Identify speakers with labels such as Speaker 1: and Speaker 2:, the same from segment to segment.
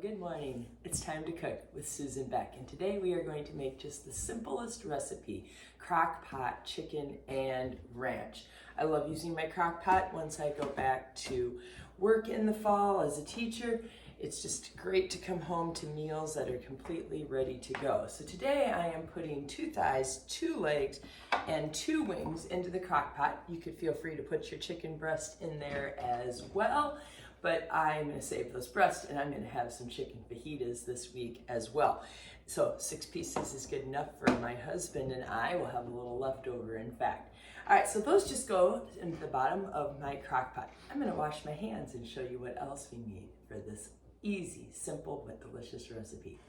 Speaker 1: Good morning. It's time to cook with Susan Beck, and today we are going to make just the simplest recipe, Crockpot chicken and ranch. I love using my Crockpot once I go back to work in the fall as a teacher. It's just great to come home to meals that are completely ready to go. So today I am putting 2 thighs, 2 legs, and 2 wings into the Crockpot. You could feel free to put your chicken breast in there as well. But I'm going to save those breasts, and I'm going to have some chicken fajitas this week as well. So 6 pieces is good enough for my husband, and I will have a little leftover, in fact. All right, so those just go into the bottom of my crock pot. I'm going to wash my hands and show you what else we need for this easy, simple, but delicious recipe.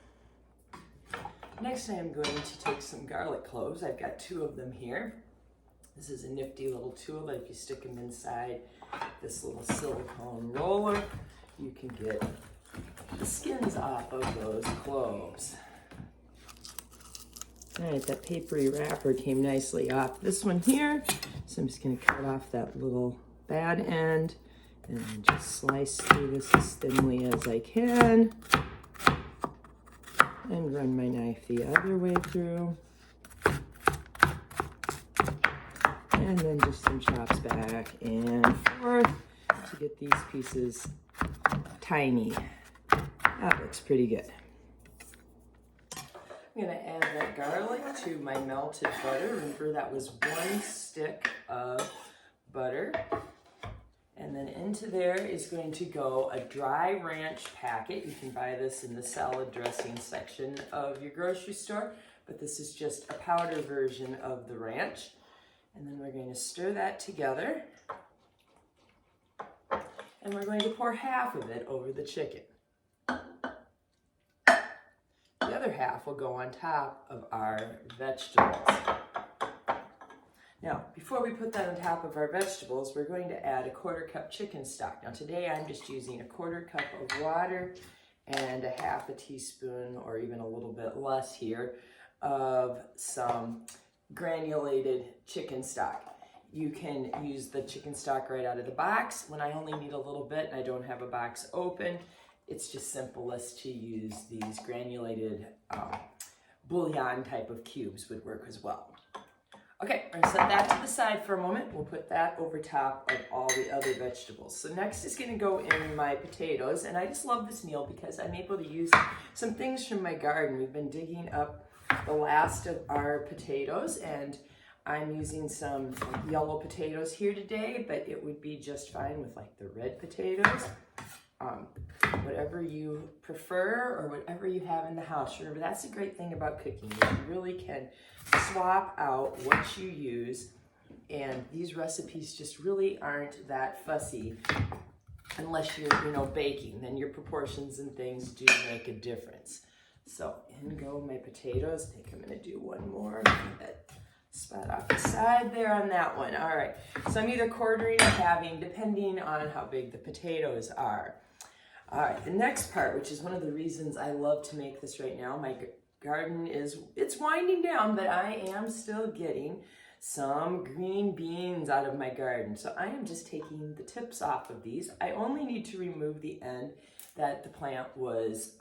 Speaker 1: Next, I am going to take some garlic cloves. I've got 2 of them here. This is a nifty little tool that if you stick them inside this little silicone roller, you can get the skins off of those cloves. All right, that papery wrapper came nicely off this one here. So I'm just gonna cut off that little bad end and just slice through this as thinly as I can. And run my knife the other way through. And then just some chops back and forth to get these pieces tiny. That looks pretty good. I'm gonna add that garlic to my melted butter. Remember that was 1 stick of butter. And then into there is going to go a dry ranch packet. You can buy this in the salad dressing section of your grocery store, but this is just a powder version of the ranch. And then we're going to stir that together. And we're going to pour half of it over the chicken. The other half will go on top of our vegetables. Now, before we put that on top of our vegetables, we're going to add a 1/4 cup chicken stock. Now today I'm just using a 1/4 cup of water and a 1/2 teaspoon, or even a little bit less here, of some granulated chicken stock. You can use the chicken stock right out of the box. When I only need a little bit and I don't have a box open, it's just simplest to use these granulated bouillon type of cubes would work as well. Okay, we're gonna set that to the side for a moment. We'll put that over top of all the other vegetables. So next is gonna go in my potatoes, and I just love this meal because I'm able to use some things from my garden. We've been digging up the last of our potatoes, and I'm using some yellow potatoes here today, but it would be just fine with like the red potatoes. Whatever you prefer or whatever you have in the house. Remember, that's the great thing about cooking. You really can swap out what you use, and these recipes just really aren't that fussy unless you're baking. Then your proportions and things do make a difference. So in go my potatoes. I think I'm gonna do one more. Get that spot off the side there on that one. All right, so I'm either quartering or halving, depending on how big the potatoes are. All right, the next part, which is one of the reasons I love to make this right now, my garden it's winding down, but I am still getting some green beans out of my garden. So I am just taking the tips off of these. I only need to remove the end that the plant was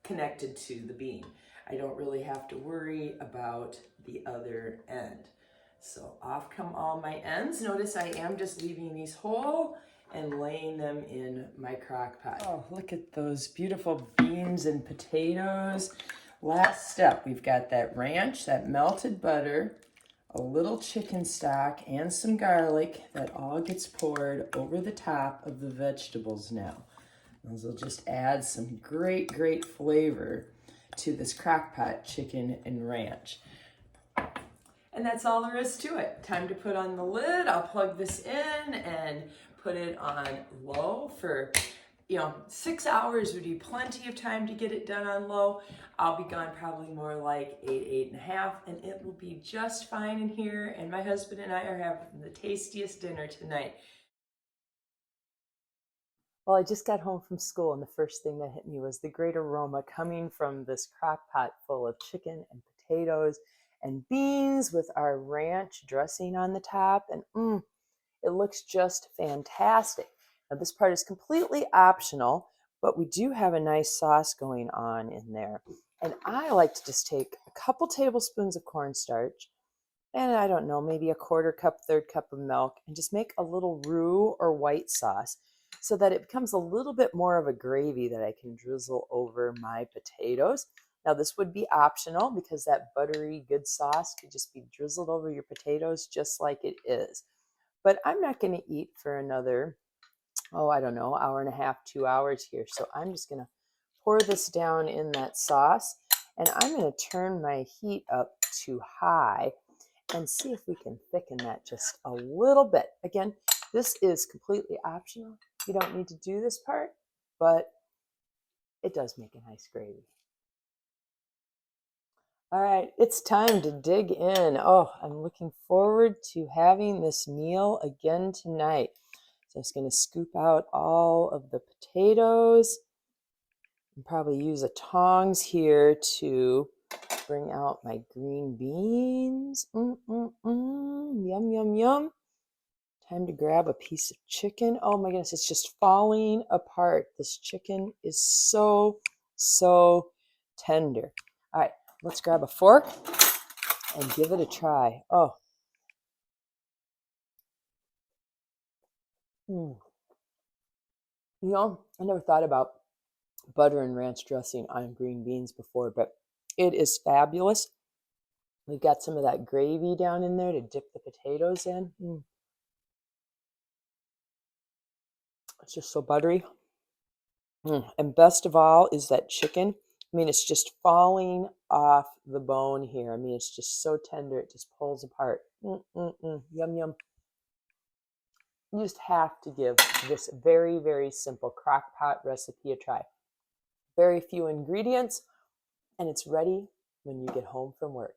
Speaker 1: connected to the bean. I don't really have to worry about the other end. So off come all my ends. Notice I am just leaving these whole and laying them in my crock pot. Oh, look at those beautiful beans and potatoes. Last step, we've got that ranch, that melted butter, a little chicken stock, and some garlic that all gets poured over the top of the vegetables now. Those will just add some great, great flavor to this Crockpot chicken and ranch. And that's all there is to it. Time to put on the lid. I'll plug this in and put it on low for 6 hours would be plenty of time to get it done on low. I'll be gone probably more like 8.5, and it will be just fine in here. And my husband and I are having the tastiest dinner tonight. Well, I just got home from school, and the first thing that hit me was the great aroma coming from this crock pot full of chicken and potatoes and beans with our ranch dressing on the top. And it looks just fantastic. Now, this part is completely optional, but we do have a nice sauce going on in there. And I like to just take a couple tablespoons of cornstarch and I don't know, maybe a quarter cup, third cup of milk, and just make a little roux or white sauce so that it becomes a little bit more of a gravy that I can drizzle over my potatoes. Now this would be optional because that buttery good sauce could just be drizzled over your potatoes just like it is. But I'm not going to eat for another, oh, I don't know, hour and a half, 2 hours here. So I'm just going to pour this down in that sauce, and I'm going to turn my heat up to high and see if we can thicken that just a little bit. Again, this is completely optional. You don't need to do this part, but it does make a nice gravy. All right, it's time to dig in. Oh, I'm looking forward to having this meal again tonight. So I'm just going to scoop out all of the potatoes and probably use a tongs here to bring out my green beans. Yum, yum, yum. Time to grab a piece of chicken. Oh my goodness, it's just falling apart. This chicken is so, so tender. All right, let's grab a fork and give it a try. Oh. You know, I never thought about butter and ranch dressing on green beans before, but it is fabulous. We've got some of that gravy down in there to dip the potatoes in. It's just so buttery. And best of all is that chicken. I mean, it's just falling off the bone here. I mean, it's just so tender. It just pulls apart. Yum, yum. You just have to give this very, very simple crock-pot recipe a try. Very few ingredients, and it's ready when you get home from work.